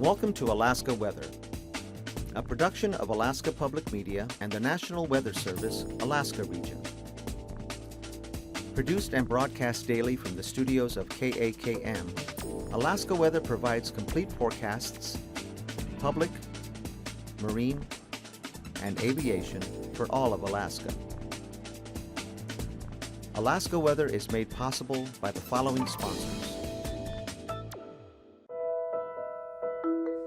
Welcome to Alaska Weather, a production of Alaska Public Media and the National Weather Service, Alaska Region. Produced and broadcast daily from the studios of KAKM, Alaska Weather provides complete forecasts, public, marine, and aviation for all of Alaska. Alaska Weather is made possible by the following sponsors.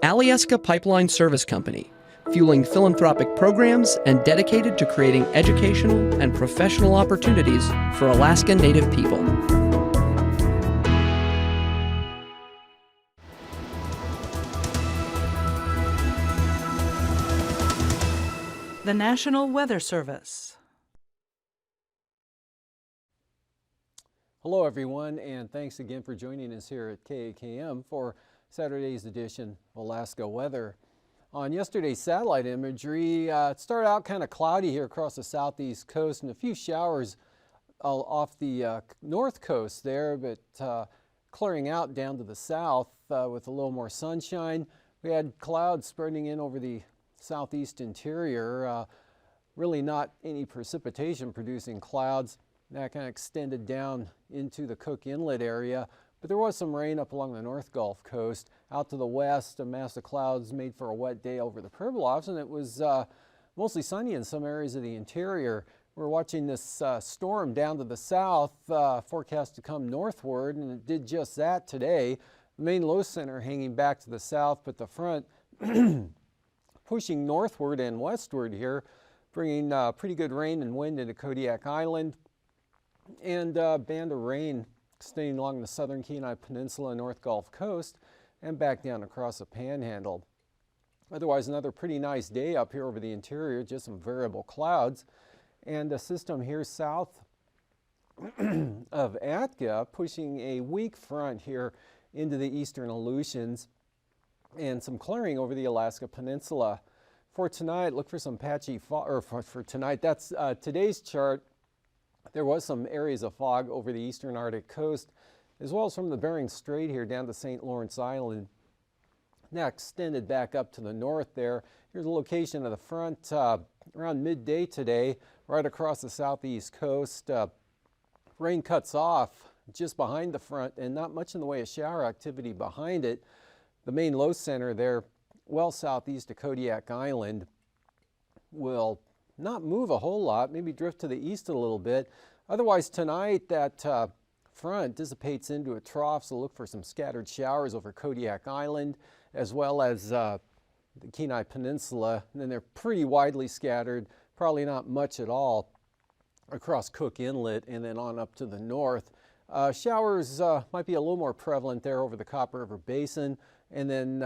Alyeska Pipeline Service Company, fueling philanthropic programs and dedicated to creating educational and professional opportunities for Alaska Native people. The National Weather Service. Hello everyone, and thanks again for joining us here at KAKM for Saturday's edition of Alaska Weather. On yesterday's satellite imagery, it started out kind of cloudy here across the southeast coast and a few showers off the north coast there, but clearing out down to the south with a little more sunshine. We had clouds spreading in over the southeast interior, really not any precipitation producing clouds. That kind of extended down into the Cook Inlet area, but there was some rain up along the North Gulf Coast. Out to the west, a mass of clouds made for a wet day over the Pribilofs, and it was mostly sunny in some areas of the interior. We're watching this storm down to the south, forecast to come northward, and it did just that today. The main low center hanging back to the south, but the front pushing northward and westward here, bringing pretty good rain and wind into Kodiak Island, and a band of rain extending along the southern Kenai Peninsula and North Gulf Coast and back down across the Panhandle. Otherwise, another pretty nice day up here over the interior, just some variable clouds. And a system here south of Atka pushing a weak front here into the eastern Aleutians and some clearing over the Alaska Peninsula. For tonight, look for some patchy fog, or for tonight, that's today's chart. There was some areas of fog over the eastern Arctic coast, as well as from the Bering Strait here down to St. Lawrence Island. Now extended back up to the north there. Here's the location of the front around midday today, right across the southeast coast. Rain cuts off just behind the front and not much in the way of shower activity behind it. The main low center there, well southeast of Kodiak Island, will not move a whole lot, maybe drift to the east a little bit. Otherwise tonight that front dissipates into a trough, so look for some scattered showers over Kodiak Island as well as the Kenai Peninsula, and then they're pretty widely scattered, probably not much at all across Cook Inlet and then on up to the north. Showers might be a little more prevalent there over the Copper River Basin, and then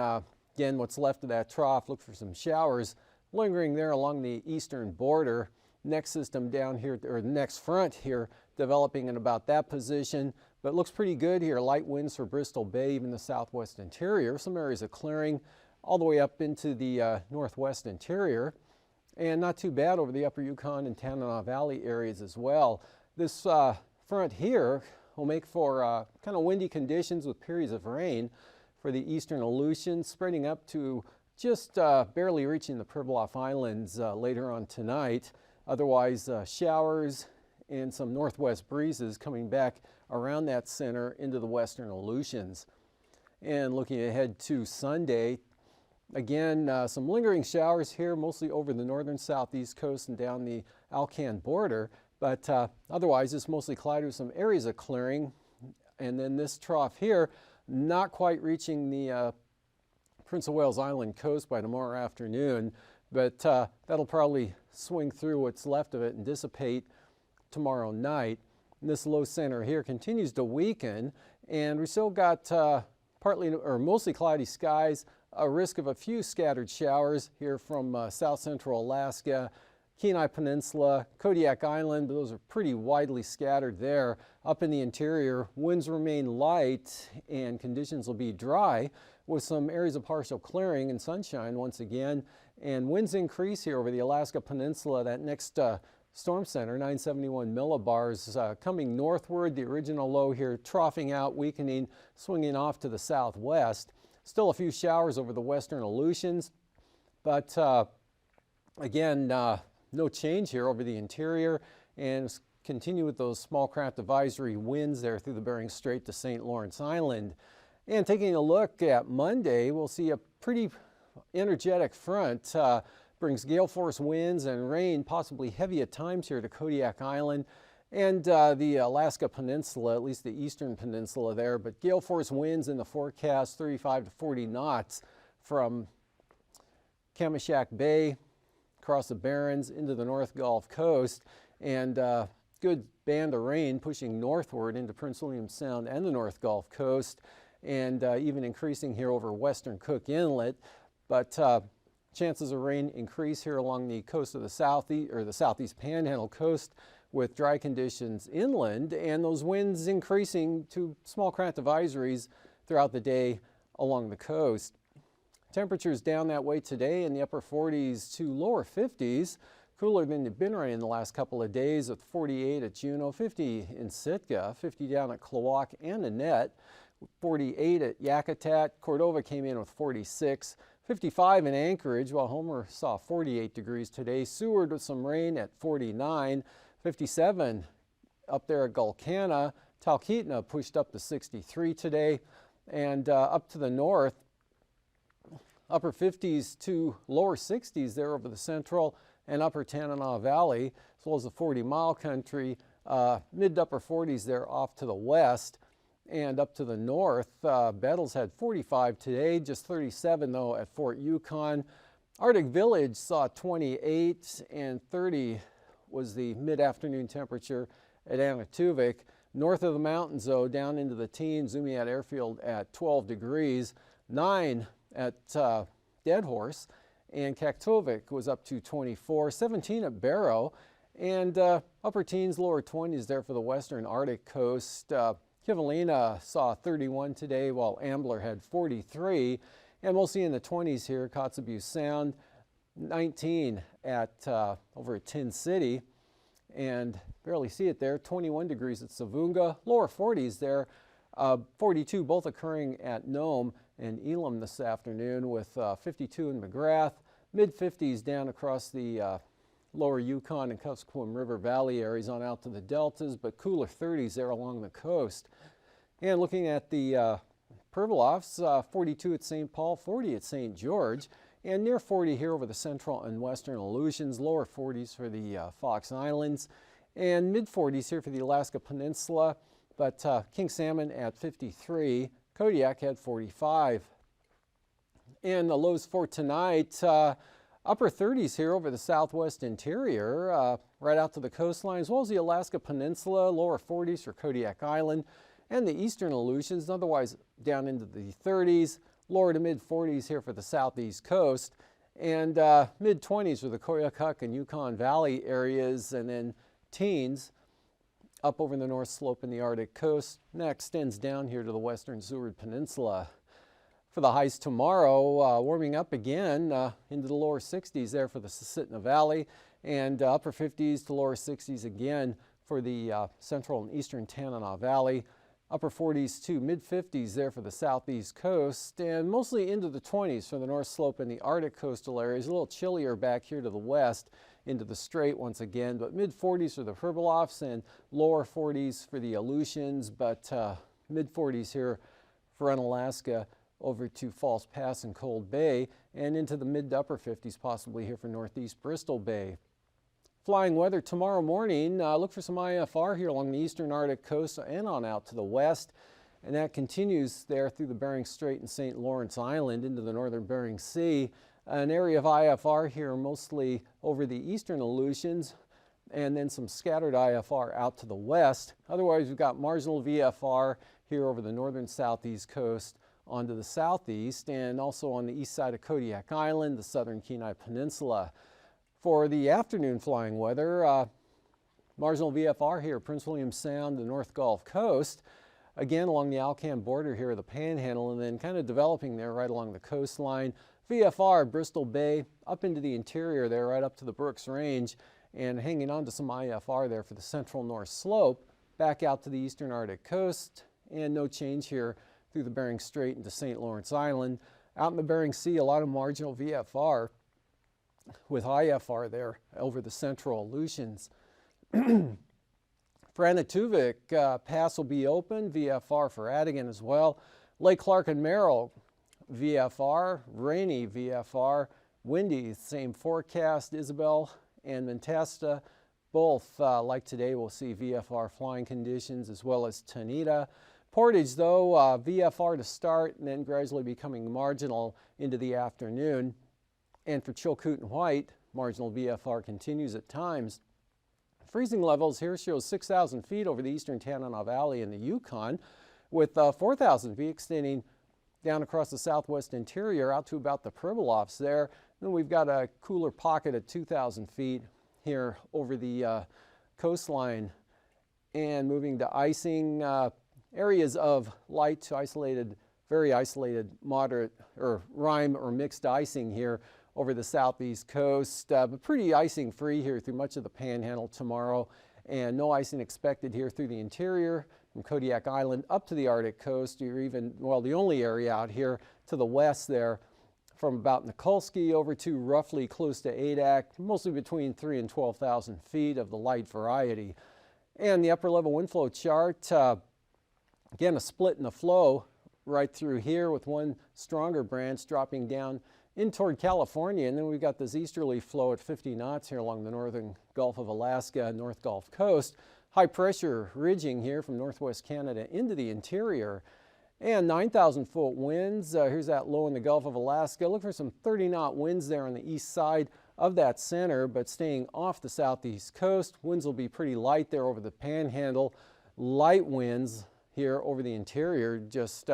again what's left of that trough, look for some showers lingering there along the eastern border. Next system down here, or next front here, developing in about that position, but looks pretty good here. Light winds for Bristol Bay, even the southwest interior. Some areas of clearing all the way up into the northwest interior, and not too bad over the upper Yukon and Tanana Valley areas as well. This front here will make for kind of windy conditions with periods of rain for the eastern Aleutians, spreading up to just barely reaching the Pribilof Islands later on tonight. Otherwise, showers and some northwest breezes coming back around that center into the western Aleutians. And looking ahead to Sunday, again, some lingering showers here, mostly over the northern southeast coast and down the Alcan border. But otherwise, it's mostly cloudy with some areas of clearing. And then this trough here, not quite reaching the Prince of Wales Island coast by tomorrow afternoon, but that'll probably swing through what's left of it and dissipate tomorrow night. And this low center here continues to weaken, and we still got partly or mostly cloudy skies, a risk of a few scattered showers here from south central Alaska, Kenai Peninsula, Kodiak Island, but those are pretty widely scattered there. Up in the interior, winds remain light and conditions will be dry with some areas of partial clearing and sunshine once again. And winds increase here over the Alaska Peninsula. That next storm center, 971 millibars, coming northward. The original low here troughing out, weakening, swinging off to the southwest. Still a few showers over the western Aleutians, but again, no change here over the interior, and continue with those small craft advisory winds there through the Bering Strait to St. Lawrence Island. And taking a look at Monday, we'll see a pretty energetic front. Brings gale force winds and rain, possibly heavy at times here to Kodiak Island and the Alaska Peninsula, at least the eastern peninsula there. But gale force winds in the forecast, 35 to 40 knots from Kamishak Bay across the Barrens into the North Gulf Coast, and good band of rain pushing northward into Prince William Sound and the North Gulf Coast, and even increasing here over western Cook Inlet. But chances of rain increase here along the coast of the southeast Panhandle coast, with dry conditions inland, and those winds increasing to small craft advisories throughout the day along the coast. Temperatures down that way today in the upper 40s to lower 50s, cooler than they've been right in the last couple of days, with 48 at Juneau, 50 in Sitka, 50 down at Klawock and Annette, 48 at Yakutat. Cordova came in with 46, 55 in Anchorage, while Homer saw 48 degrees today. Seward with some rain at 49, 57 up there at Gulkana. Talkeetna pushed up to 63 today, and up to the north, upper 50s to lower 60s there over the central and upper Tanana Valley, as well as the 40-mile country, mid to upper 40s there off to the west. And up to the north, Bettles had 45 today, just 37 though at Fort Yukon. Arctic Village saw 28, and 30 was the mid-afternoon temperature at Anaktuvik. North of the mountains though, down into the teens, Umiat Airfield at 12 degrees, 9 at Deadhorse, and Kaktovik was up to 24, 17 at Barrow, and upper teens, lower 20s there for the western Arctic coast. Kivalina saw 31 today, while Ambler had 43, and we'll see in the 20s here, Kotzebue Sound, 19 at over at Tin City, and barely see it there, 21 degrees at Savunga, lower 40s there, 42 both occurring at Nome and Elam this afternoon, with 52 in McGrath, mid-50s down across the lower Yukon and Kuskokwim River Valley areas on out to the deltas, but cooler 30s there along the coast. And looking at the Pribilofs, 42 at St. Paul, 40 at St. George, and near 40 here over the central and western Aleutians, lower 40s for the Fox Islands, and mid-40s here for the Alaska Peninsula, but King Salmon at 53, Kodiak had 45. And the lows for tonight, upper 30s here over the southwest interior, right out to the coastline, as well as the Alaska Peninsula, lower 40s for Kodiak Island, and the eastern Aleutians, otherwise down into the 30s, lower to mid-40s here for the southeast coast, and mid-20s for the Koyukuk and Yukon Valley areas, and then teens up over the north slope in the Arctic coast. And that extends down here to the western Seward Peninsula. For the highs tomorrow, warming up again into the lower 60s there for the Susitna Valley, and upper 50s to lower 60s again for the central and eastern Tanana Valley. Upper 40s to mid-50s there for the southeast coast, and mostly into the 20s for the north slope and the Arctic coastal areas. A little chillier back here to the west into the strait once again, but mid-40s for the Pribilofs and lower 40s for the Aleutians, but mid-40s here for Unalaska over to False Pass and Cold Bay, and into the mid to upper 50s possibly here for northeast Bristol Bay. Flying weather tomorrow morning, look for some IFR here along the eastern Arctic coast and on out to the west, and that continues there through the Bering Strait and St. Lawrence Island into the northern Bering Sea. An area of IFR here mostly over the eastern Aleutians, and then some scattered IFR out to the west. Otherwise, we've got marginal VFR here over the northern southeast coast onto the southeast, and also on the east side of Kodiak Island, the southern Kenai Peninsula. For the afternoon flying weather, marginal VFR here, Prince William Sound, the North Gulf Coast, again along the Alcan border here of the Panhandle, and then kind of developing there right along the coastline. VFR, Bristol Bay, up into the interior there, right up to the Brooks Range, and hanging on to some IFR there for the central north slope, back out to the eastern Arctic coast, and no change here through the Bering Strait into St. Lawrence Island. Out in the Bering Sea, a lot of marginal VFR with high FR there over the central Aleutians. For Anaktuvuk, pass will be open, VFR for Adigan as well. Lake Clark and Merrill, VFR, rainy VFR, windy, same forecast. Isabel and Mentesta, both like today, we'll see VFR flying conditions as well as Tanita. Portage, though, VFR to start and then gradually becoming marginal into the afternoon. And for Chilkoot and White, marginal VFR continues at times. Freezing levels here show 6,000 feet over the eastern Tanana Valley in the Yukon, with 4,000 feet extending down across the southwest interior out to about the Pribilofs there. Then we've got a cooler pocket at 2,000 feet here over the coastline. And moving to icing, areas of light to isolated, very isolated, moderate or rime or mixed icing here over the southeast coast, but pretty icing free here through much of the Panhandle tomorrow, and no icing expected here through the interior from Kodiak Island up to the Arctic coast, or even, well, the only area out here to the west there from about Nikolsky over to roughly close to Adak, mostly between 3,000 and 12,000 feet of the light variety. And the upper level wind flow chart, again, a split in the flow right through here with one stronger branch dropping down in toward California. And then we've got this easterly flow at 50 knots here along the northern Gulf of Alaska, North Gulf Coast. High pressure ridging here from northwest Canada into the interior. And 9,000 foot winds. Here's that low in the Gulf of Alaska. Look for some 30-knot winds there on the east side of that center, but staying off the southeast coast. Winds will be pretty light there over the Panhandle. Light winds here over the interior, just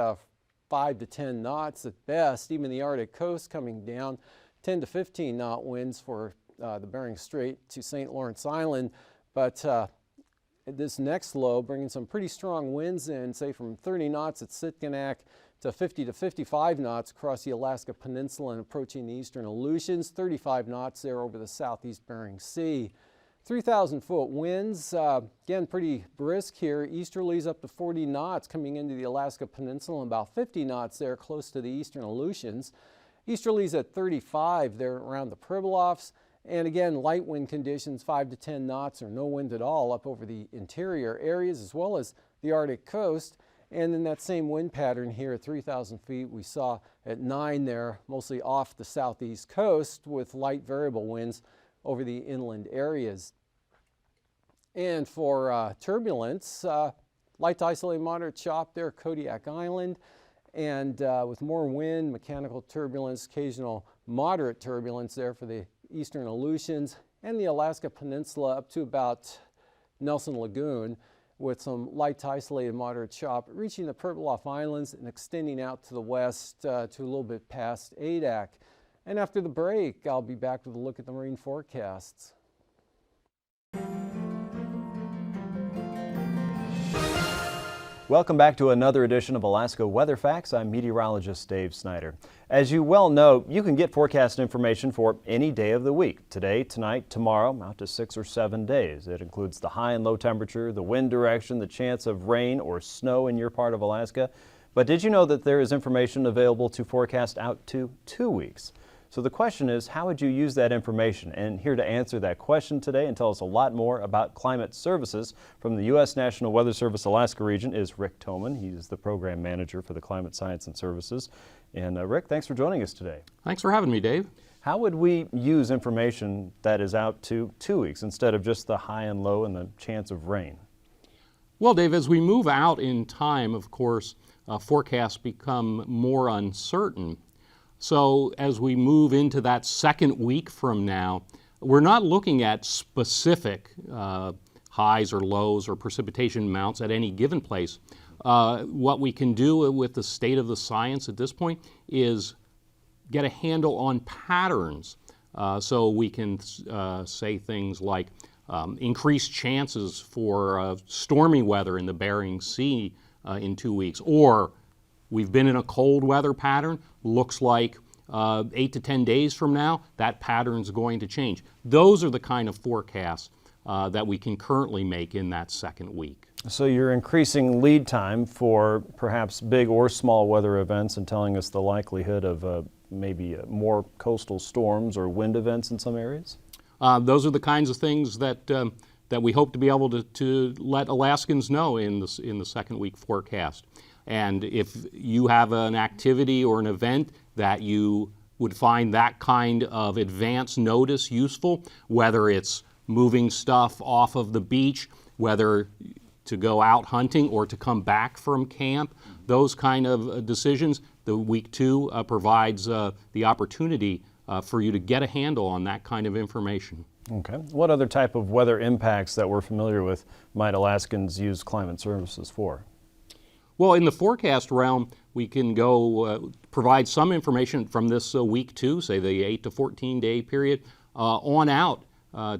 5 to 10 knots at best. Even the Arctic coast coming down, 10 to 15 knot winds for the Bering Strait to St. Lawrence Island. But this next low bringing some pretty strong winds in, say from 30 knots at Sitkinak to 50 to 55 knots across the Alaska Peninsula and approaching the eastern Aleutians, 35 knots there over the southeast Bering Sea. 3,000 foot winds, again pretty brisk here, easterlies up to 40 knots coming into the Alaska Peninsula and about 50 knots there close to the eastern Aleutians. Easterlies at 35 there around the Pribilofs, and again light wind conditions 5 to 10 knots or no wind at all up over the interior areas as well as the Arctic coast. And then that same wind pattern here at 3,000 feet we saw at 9 there, mostly off the southeast coast with light variable winds over the inland areas. And for turbulence, light to isolated moderate chop there, Kodiak Island, and with more wind, mechanical turbulence, occasional moderate turbulence there for the eastern Aleutians and the Alaska Peninsula up to about Nelson Lagoon, with some light to isolated moderate chop reaching the Pribilof Islands and extending out to the west to a little bit past Adak. And after the break, I'll be back with a look at the marine forecasts. Welcome back to another edition of Alaska Weather Facts. I'm meteorologist Dave Snider. As you well know, you can get forecast information for any day of the week. Today, tonight, tomorrow, out to 6 or 7 days. It includes the high and low temperature, the wind direction, the chance of rain or snow in your part of Alaska. But did you know that there is information available to forecast out to 2 weeks? So the question is, how would you use that information? And here to answer that question today and tell us a lot more about climate services from the U.S. National Weather Service Alaska region is Rick Toman. He's the program manager for the Climate Science and Services. And Rick, thanks for joining us today. Thanks for having me, Dave. How would we use information that is out to 2 weeks instead of just the high and low and the chance of rain? Well, Dave, as we move out in time, of course, forecasts become more uncertain. So as we move into that second week from now, we're not looking at specific highs or lows or precipitation amounts at any given place. What we can do with the state of the science at this point is get a handle on patterns. So we can say things like increased chances for stormy weather in the Bering Sea in 2 weeks, or we've been in a cold weather pattern, looks like 8 to 10 days from now, that pattern's going to change. Those are the kind of forecasts that we can currently make in that second week. So you're increasing lead time for perhaps big or small weather events and telling us the likelihood of maybe more coastal storms or wind events in some areas? Those are the kinds of things that that we hope to be able to let Alaskans know in the second week forecast. And if you have an activity or an event that you would find that kind of advance notice useful, whether it's moving stuff off of the beach, whether to go out hunting or to come back from camp, those kind of decisions, the week 2 provides the opportunity for you to get a handle on that kind of information. Okay. What other type of weather impacts that we're familiar with might Alaskans use climate services for? Well, in the forecast realm, we can go provide some information from this week 2, say the 8 to 14 day period, on out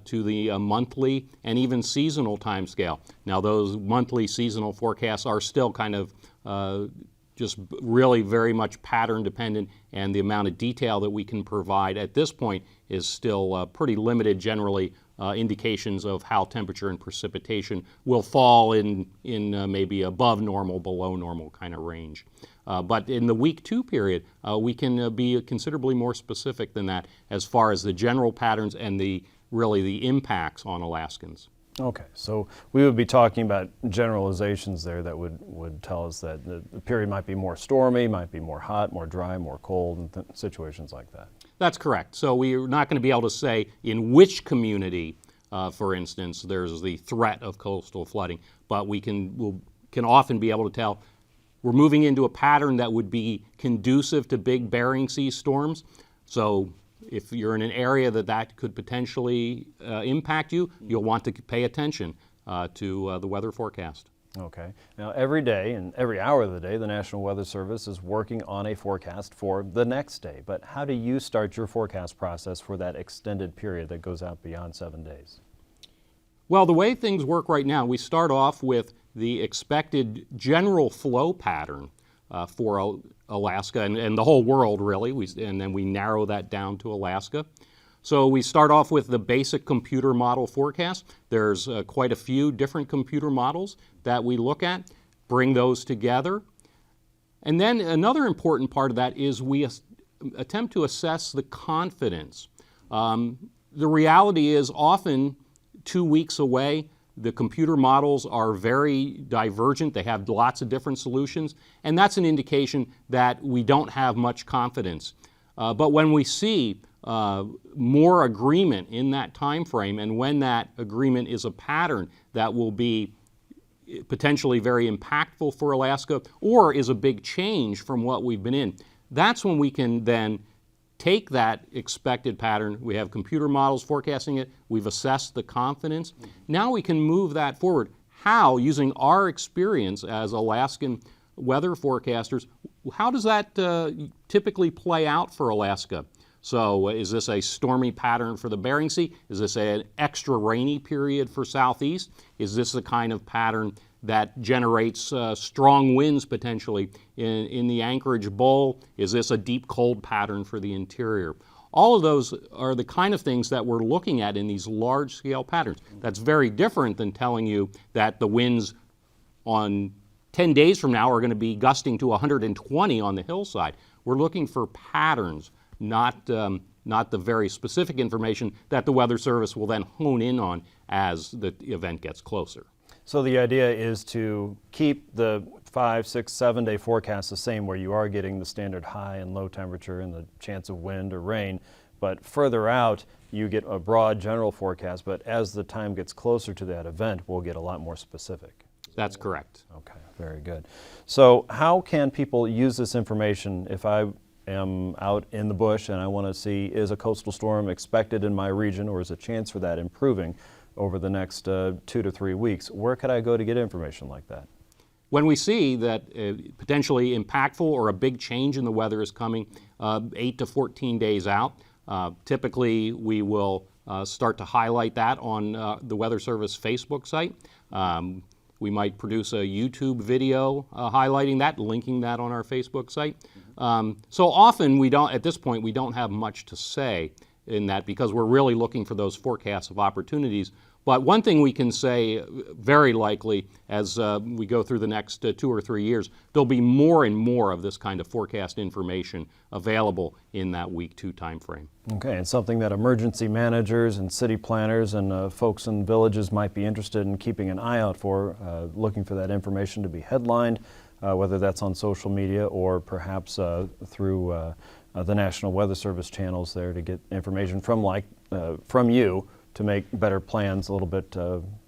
to the monthly and even seasonal time scale. Now, those monthly seasonal forecasts are still kind of just really very much pattern dependent, and the amount of detail that we can provide at this point is still pretty limited. Generally, indications of how temperature and precipitation will fall in maybe above normal, below normal kind of range. But in the week 2 period, we can be considerably more specific than that as far as the general patterns and really the impacts on Alaskans. Okay, so we would be talking about generalizations there that would tell us that the period might be more stormy, might be more hot, more dry, more cold, and situations like that. That's correct. So we're not going to be able to say in which community, for instance, there's the threat of coastal flooding, but we can often be able to tell we're moving into a pattern that would be conducive to big Bering Sea storms. So if you're in an area that could potentially impact you, you'll want to pay attention to the weather forecast. Okay. Now, every day and every hour of the day, the National Weather Service is working on a forecast for the next day. But how do you start your forecast process for that extended period that goes out beyond 7 days? Well, the way things work right now, we start off with the expected general flow pattern for Alaska and the whole world, really, and then we narrow that down to Alaska. So we start off with the basic computer model forecast. There's quite a few different computer models that we look at, bring those together. And then another important part of that is we attempt to assess the confidence. The reality is often 2 weeks away, the computer models are very divergent. They have lots of different solutions, and that's an indication that we don't have much confidence. But when we see more agreement in that time frame, and when that agreement is a pattern that will be potentially very impactful for Alaska or is a big change from what we've been in, that's when we can then take that expected pattern. We have computer models forecasting it. We've assessed the confidence. Now we can move that forward. How, using our experience as Alaskan weather forecasters, how does that typically play out for Alaska? So is this a stormy pattern for the Bering Sea? Is this an extra rainy period for Southeast? Is this the kind of pattern that generates strong winds potentially in the Anchorage Bowl? Is this a deep cold pattern for the interior? All of those are the kind of things that we're looking at in these large-scale patterns. That's very different than telling you that the winds on 10 days from now are going to be gusting to 120 on the hillside. We're looking for patterns, not the very specific information that the Weather Service will then hone in on as the event gets closer. So the idea is to keep the 5, 6, 7 day forecast the same, where you are getting the standard high and low temperature and the chance of wind or rain, but further out you get a broad general forecast, but as the time gets closer to that event, we'll get a lot more specific. That's correct. Okay, very good. So how can people use this information if I am out in the bush and I want to see, is a coastal storm expected in my region, or is a chance for that improving over the next 2 to 3 weeks? Where could I go to get information like that? When we see that potentially impactful or a big change in the weather is coming 8 to 14 days out, typically we will start to highlight that on the Weather Service Facebook site. We might produce a YouTube video highlighting that, linking that on our Facebook site. So often at this point, we don't have much to say in that, because we're really looking for those forecasts of opportunities. But one thing we can say very likely as we go through the next 2 or 3 years, there'll be more and more of this kind of forecast information available in that week 2 time frame. Okay, and something that emergency managers and city planners and folks in villages might be interested in keeping an eye out for, looking for that information to be headlined, whether that's on social media or perhaps through the National Weather Service channels there to get information from you to make better plans a little bit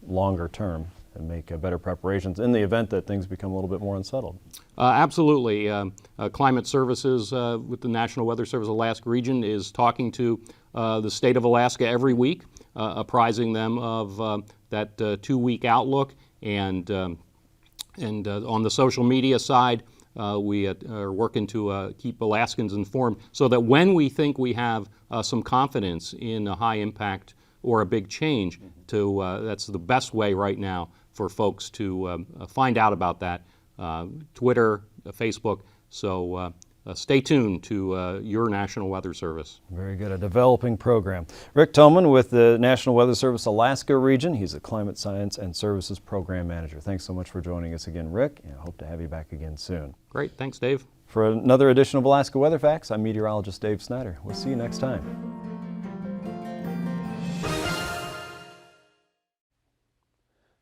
longer term and make better preparations in the event that things become a little bit more unsettled. Absolutely. Climate Services with the National Weather Service Alaska region is talking to the state of Alaska every week, apprising them of that 2-week outlook. And on the social media side, we are working to keep Alaskans informed so that when we think we have some confidence in a high impact or a big change, that's the best way right now for folks to find out about that. Twitter, Facebook, so stay tuned to your National Weather Service. Very good, a developing program. Rick Thoman with the National Weather Service Alaska region. He's a Climate Science and Services Program Manager. Thanks so much for joining us again, Rick, and I hope to have you back again soon. Great, thanks, Dave. For another edition of Alaska Weather Facts, I'm meteorologist Dave Snider. We'll see you next time.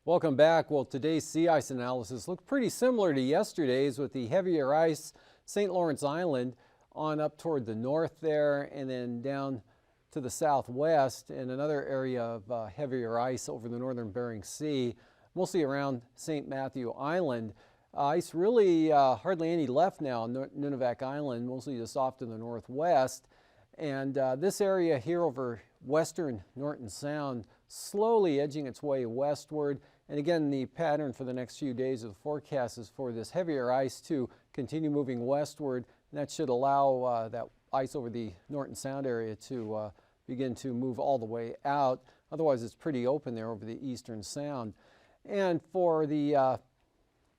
Welcome back. Well, today's sea ice analysis looked pretty similar to yesterday's, with the heavier ice, St. Lawrence Island, on up toward the north there, and then down to the southwest, and another area of heavier ice over the northern Bering Sea, mostly around St. Matthew Island. Ice really hardly any left now on Nunivak Island, mostly just off to the northwest. And this area here over western Norton Sound, slowly edging its way westward. And again, the pattern for the next few days of the forecast is for this heavier ice to continue moving westward. And that should allow that ice over the Norton Sound area to begin to move all the way out. Otherwise, it's pretty open there over the eastern Sound. And for the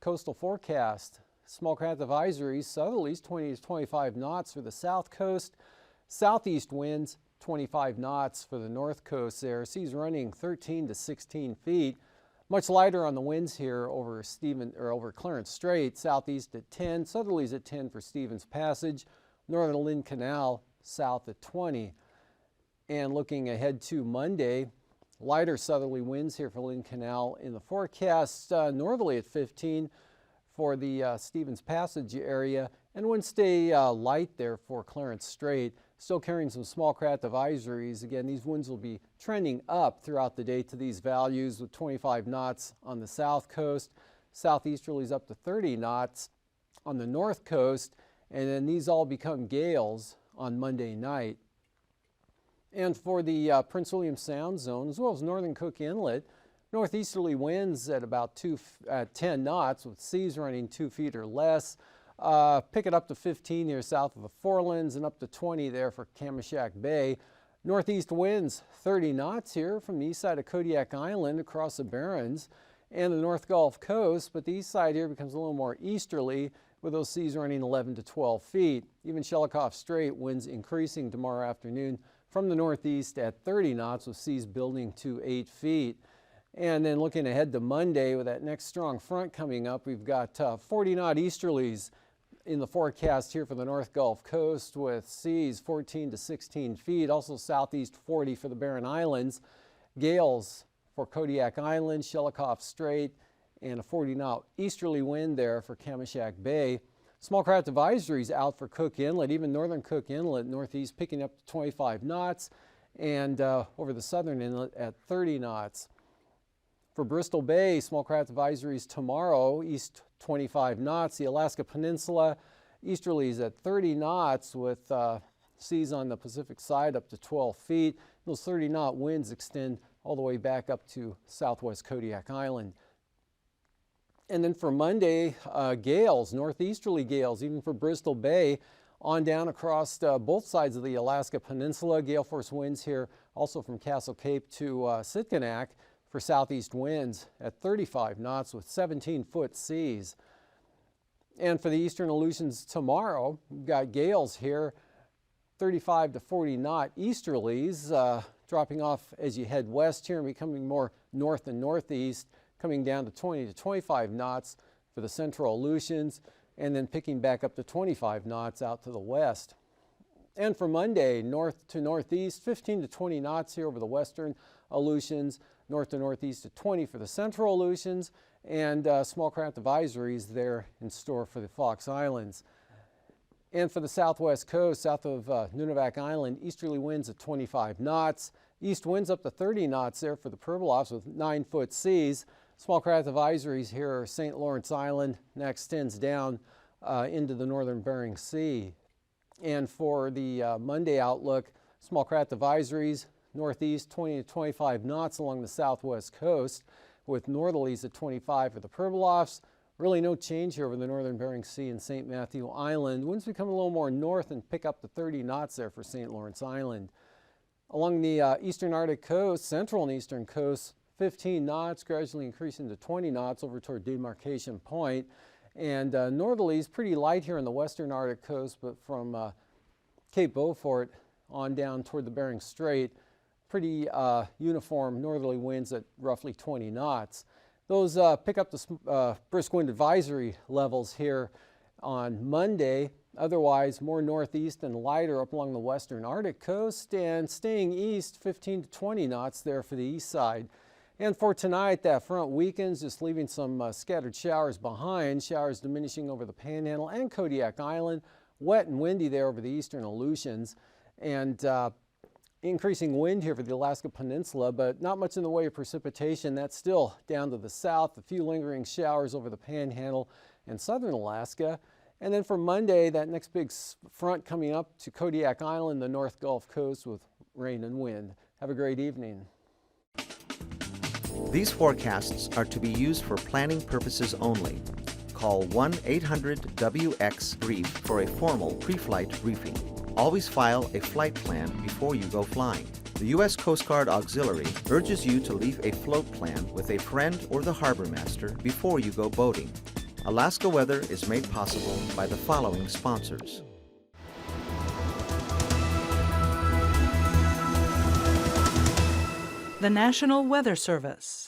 coastal forecast, small craft advisories, southerlies 20 to 25 knots for the south coast, southeast winds 25 knots for the north coast there. Seas running 13 to 16 feet. Much lighter on the winds here over Clarence Strait, southeast at 10, southerlies at 10 for Stevens Passage, northern Lynn Canal south at 20. And looking ahead to Monday, lighter southerly winds here for Lynn Canal in the forecast, northerly at 15 for the Stevens Passage area, and winds stay light there for Clarence Strait. Still carrying some small craft advisories. Again, these winds will be trending up throughout the day to these values with 25 knots on the south coast, southeasterlies up to 30 knots on the north coast, and then these all become gales on Monday night. And for the Prince William Sound zone, as well as northern Cook Inlet, northeasterly winds at about 10 knots with seas running 2 feet or less. Pick it up to 15 here south of the Forelands and up to 20 there for Kamishak Bay. Northeast winds 30 knots here from the east side of Kodiak Island across the Barrens and the North Gulf Coast, but the east side here becomes a little more easterly with those seas running 11 to 12 feet. Even Shelikof Strait winds increasing tomorrow afternoon from the northeast at 30 knots with seas building to 8 feet. And then looking ahead to Monday with that next strong front coming up, we've got 40-knot easterlies in the forecast here for the North Gulf Coast with seas 14 to 16 feet. Also southeast 40 for the Barren Islands. Gales for Kodiak Island, Shelikof Strait, and a 40-knot easterly wind there for Kamishak Bay. Small craft advisories out for Cook Inlet, even northern Cook Inlet, northeast picking up to 25 knots, and over the southern inlet at 30 knots. For Bristol Bay, small craft advisories tomorrow, east 25 knots. The Alaska Peninsula, easterlies at 30 knots with seas on the Pacific side up to 12 feet. Those 30-knot winds extend all the way back up to southwest Kodiak Island. And then for Monday, gales, northeasterly gales, even for Bristol Bay, on down across both sides of the Alaska Peninsula. Gale force winds here also from Castle Cape to Sitkinak for southeast winds at 35 knots with 17-foot seas. And for the eastern Aleutians tomorrow, we've got gales here 35 to 40 knot easterlies, dropping off as you head west here and becoming more north and northeast, coming down to 20 to 25 knots for the central Aleutians, and then picking back up to 25 knots out to the west. And for Monday, north to northeast, 15 to 20 knots here over the western Aleutians, north to northeast at 20 for the central Aleutians, and small craft advisories there in store for the Fox Islands. And for the southwest coast, south of Nunivak Island, easterly winds at 25 knots. East winds up to 30 knots there for the Pribilofs with 9-foot seas. Small craft advisories here are St. Lawrence Island, and that extends down into the northern Bering Sea. And for the Monday outlook, small craft advisories, northeast 20 to 25 knots along the southwest coast, with northerlies at 25 for the Pribilofs. Really no change here over the northern Bering Sea and St. Matthew Island. Winds become a little more north and pick up to 30 knots there for St. Lawrence Island. Along the eastern Arctic coast, central and eastern coast, 15 knots, gradually increasing to 20 knots over toward Demarcation Point. And northerlies pretty light here in the western Arctic coast, but from Cape Beaufort on down toward the Bering Strait, pretty uniform northerly winds at roughly 20 knots. Those pick up the brisk wind advisory levels here on Monday. Otherwise, more northeast and lighter up along the western Arctic coast, and staying east 15 to 20 knots there for the east side. And for tonight, that front weakens, just leaving some scattered showers behind, showers diminishing over the Panhandle and Kodiak Island, wet and windy there over the eastern Aleutians, and increasing wind here for the Alaska Peninsula, but not much in the way of precipitation. That's still down to the south, a few lingering showers over the Panhandle and southern Alaska. And then for Monday, that next big front coming up to Kodiak Island, the North Gulf Coast with rain and wind. Have a great evening. These forecasts are to be used for planning purposes only. Call 1-800-WX-BRIEF for a formal pre-flight briefing. Always file a flight plan before you go flying. The U.S. Coast Guard Auxiliary urges you to leave a float plan with a friend or the harbor master before you go boating. Alaska Weather is made possible by the following sponsors. The National Weather Service.